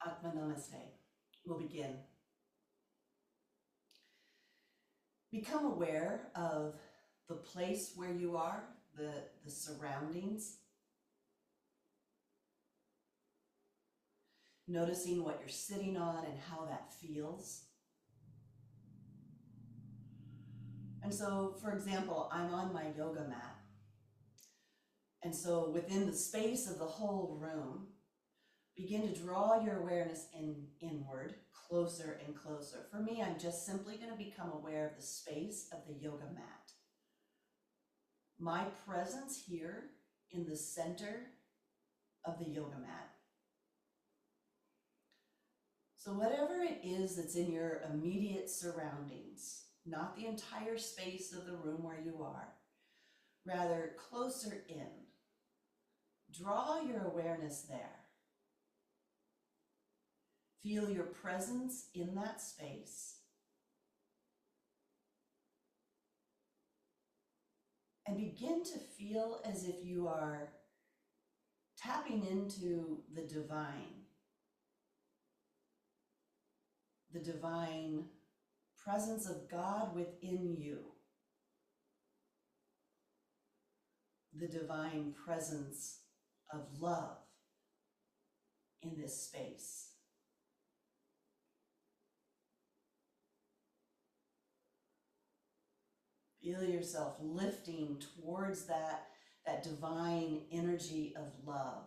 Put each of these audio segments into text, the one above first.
Atma Namaste. We'll begin. Become aware of the place where you are, the surroundings. Noticing what you're sitting on and how that feels. And so, for example, I'm on my yoga mat. And so within the space of the whole room, begin to draw your awareness inward, closer and closer. For me, I'm just simply going to become aware of the space of the yoga mat. My presence here in the center of the yoga mat. So whatever it is that's in your immediate surroundings, not the entire space of the room where you are, rather closer in, draw your awareness there. Feel your presence in that space. And begin to feel as if you are tapping into the divine presence of God within you, the divine presence of love in this space. Feel yourself lifting towards that divine energy of love.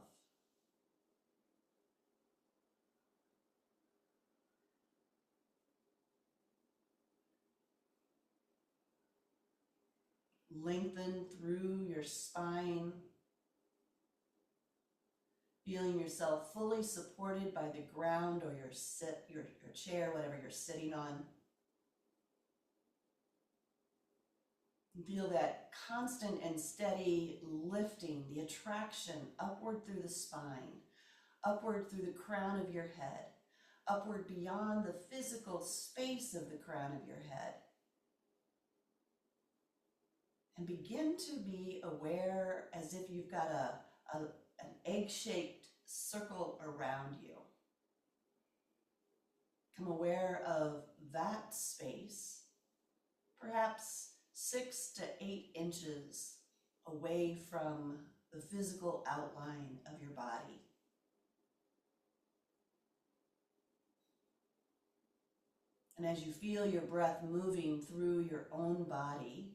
Lengthen through your spine, feeling yourself fully supported by the ground or your chair, whatever you're sitting on. Feel that constant and steady lifting, the attraction upward through the spine, upward through the crown of your head, upward beyond the physical space of the crown of your head. And begin to be aware as if you've got an egg-shaped circle around you. Become aware of that space, perhaps 6 to 8 inches away from the physical outline of your body. And as you feel your breath moving through your own body,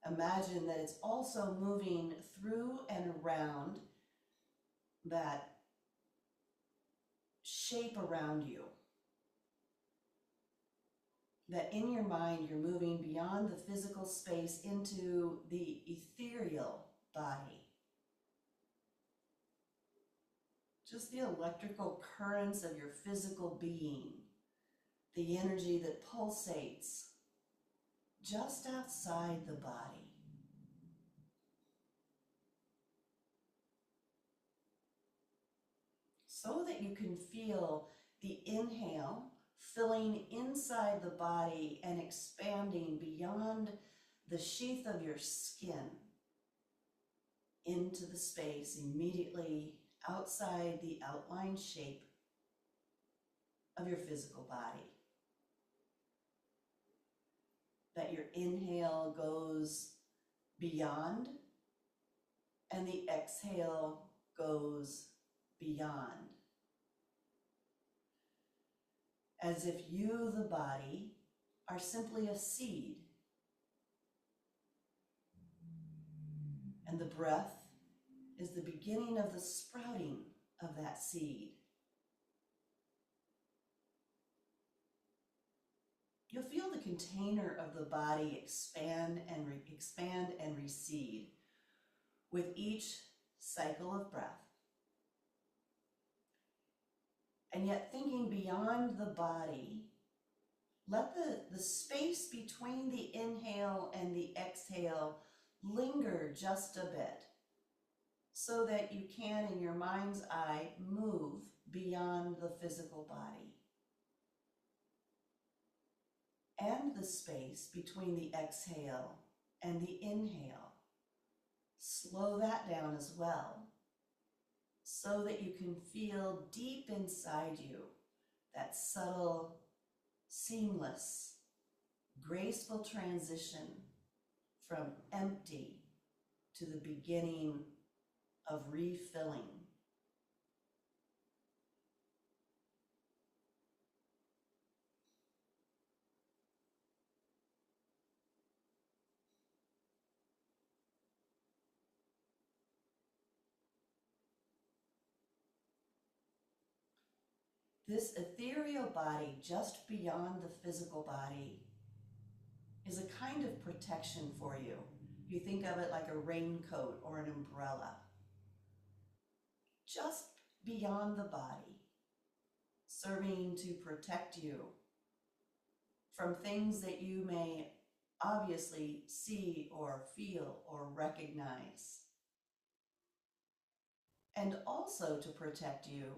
imagine that it's also moving through and around that shape around you. That in your mind, you're moving beyond the physical space into the ethereal body. Just the electrical currents of your physical being, the energy that pulsates just outside the body. So that you can feel the inhale filling inside the body and expanding beyond the sheath of your skin into the space immediately outside the outline shape of your physical body. That your inhale goes beyond and the exhale goes beyond. As if you, the body, are simply a seed. And the breath is the beginning of the sprouting of that seed. You'll feel the container of the body expand and recede with each cycle of breath. And yet thinking beyond the body, let the space between the inhale and the exhale linger just a bit so that you can, in your mind's eye, move beyond the physical body. And the space between the exhale and the inhale. Slow that down as well, so that you can feel deep inside you that subtle, seamless, graceful transition from empty to the beginning of refilling. This ethereal body, just beyond the physical body, is a kind of protection for you. You think of it like a raincoat or an umbrella. Just beyond the body, serving to protect you from things that you may obviously see or feel or recognize. And also to protect you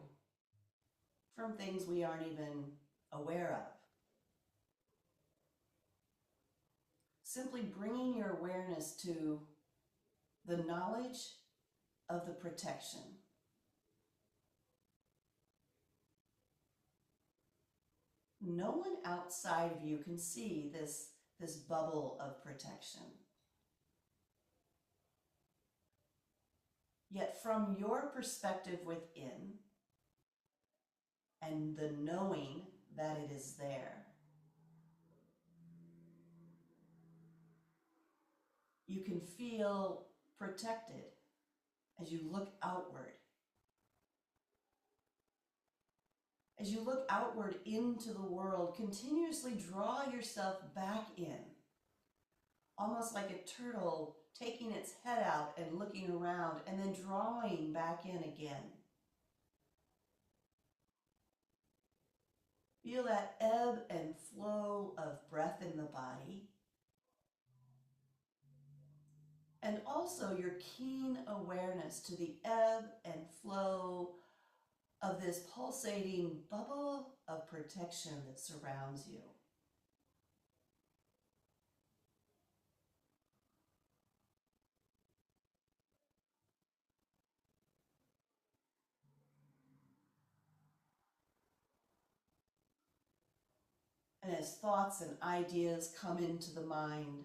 from things we aren't even aware of. Simply bringing your awareness to the knowledge of the protection. No one outside of you can see this bubble of protection. Yet from your perspective within, and the knowing that it is there, you can feel protected as you look outward. As you look outward into the world, continuously draw yourself back in, almost like a turtle taking its head out and looking around and then drawing back in again. Feel that ebb and flow of breath in the body. And also your keen awareness to the ebb and flow of this pulsating bubble of protection that surrounds you. And as thoughts and ideas come into the mind,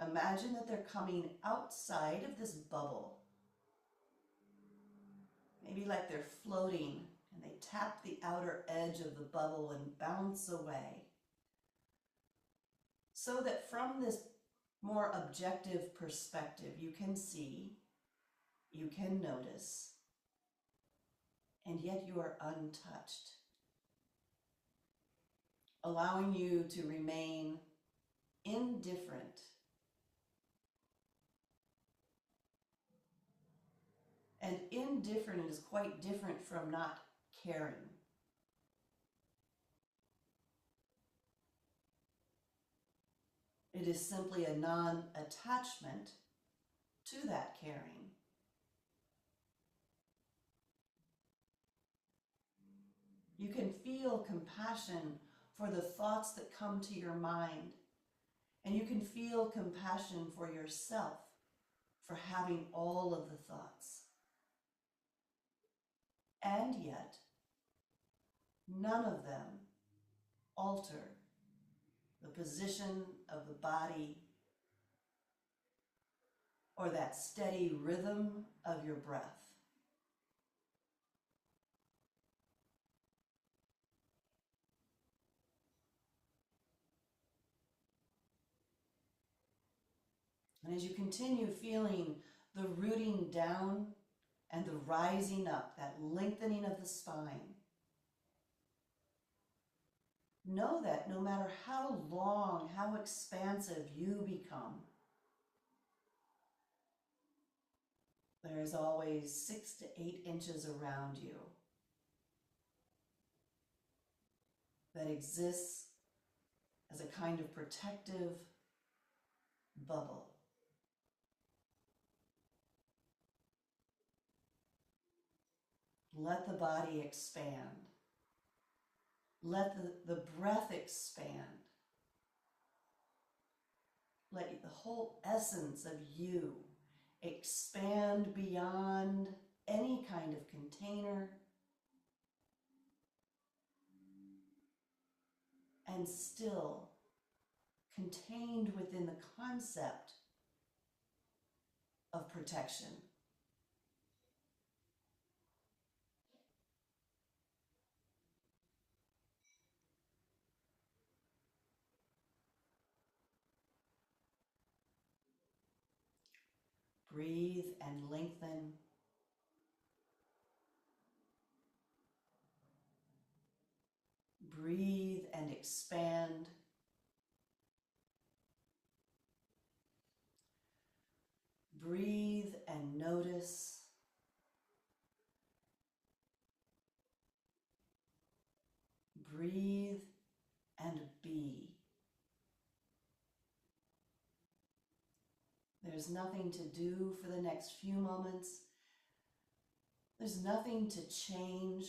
imagine that they're coming outside of this bubble. Maybe like they're floating and they tap the outer edge of the bubble and bounce away. So that from this more objective perspective, you can see, you can notice, and yet you are untouched. Allowing you to remain indifferent and indifferent is quite different from not caring. It is simply a non-attachment to that caring. You can feel compassion for the thoughts that come to your mind, and you can feel compassion for yourself for having all of the thoughts. And yet, none of them alter the position of the body or that steady rhythm of your breath. And as you continue feeling the rooting down and the rising up, that lengthening of the spine, know that no matter how long, how expansive you become, there is always 6 to 8 inches around you that exists as a kind of protective bubble. Let the body expand. Let the breath expand. Let the whole essence of you expand beyond any kind of container, and still contained within the concept of protection. Breathe and lengthen. Breathe and expand. Breathe and notice. Breathe and be. There's nothing to do for the next few moments. There's nothing to change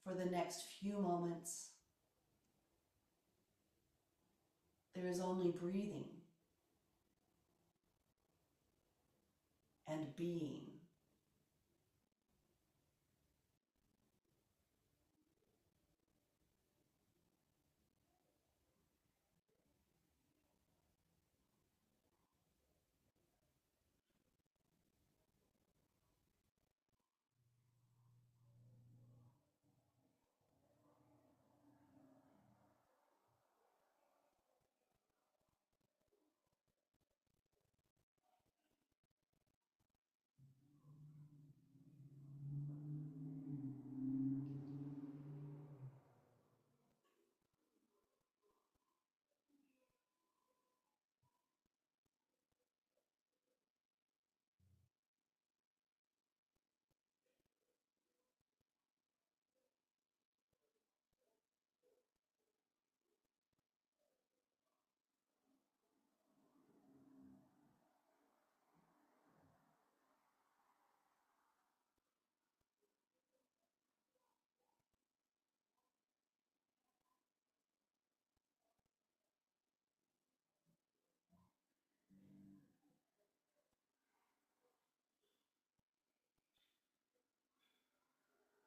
for the next few moments. There is only breathing and being.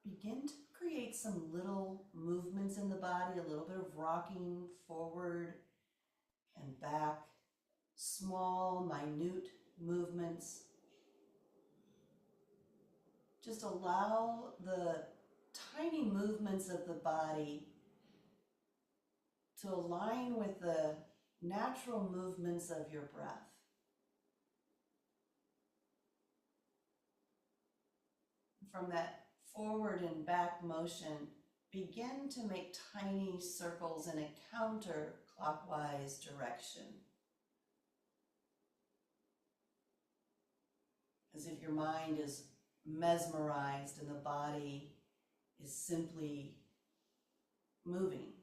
Begin to create some little movements in the body, a little bit of rocking forward and back, small, minute movements. Just allow the tiny movements of the body to align with the natural movements of your breath. From that forward and back motion, begin to make tiny circles in a counterclockwise direction. As if your mind is mesmerized and the body is simply moving,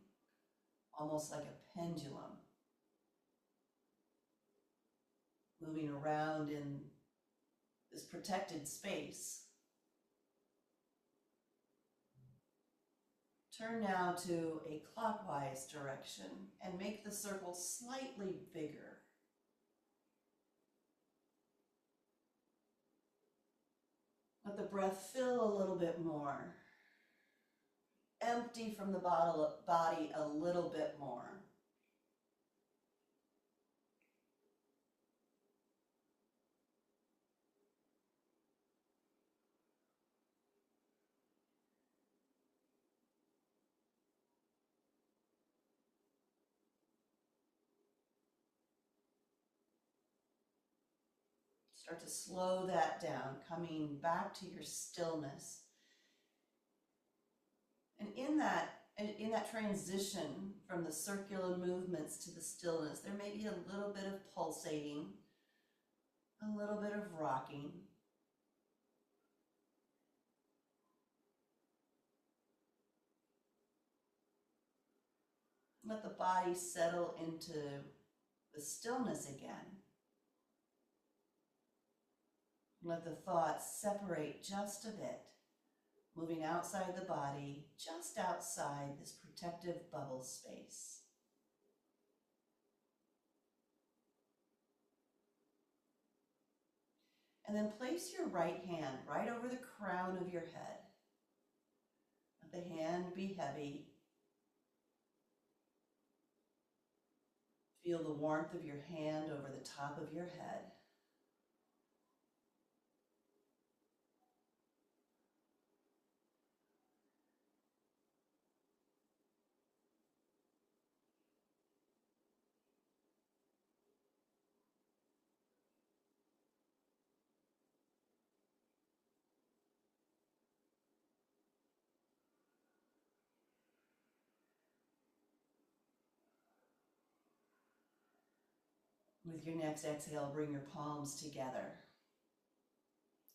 almost like a pendulum, moving around in this protected space. Turn now to a clockwise direction and make the circle slightly bigger. Let the breath fill a little bit more. Empty from the body a little bit more. Start to slow that down, coming back to your stillness. And in that transition from the circular movements to the stillness, there may be a little bit of pulsating, a little bit of rocking. Let the body settle into the stillness again. Let the thoughts separate just a bit, moving outside the body, just outside this protective bubble space. And then place your right hand right over the crown of your head. Let the hand be heavy. Feel the warmth of your hand over the top of your head. With your next exhale, bring your palms together.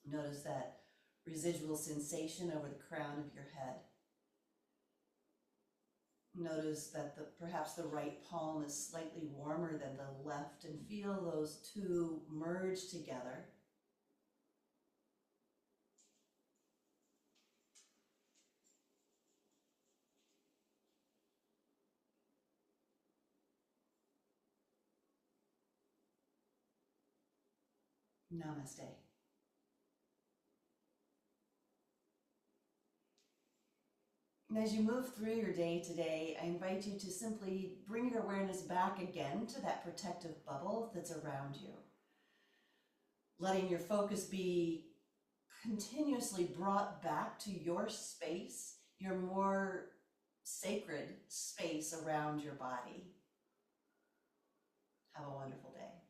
Notice that residual sensation over the crown of your head. Notice that perhaps the right palm is slightly warmer than the left, and feel those two merge together. Namaste. And as you move through your day today, I invite you to simply bring your awareness back again to that protective bubble that's around you. Letting your focus be continuously brought back to your space, your more sacred space around your body. Have a wonderful day.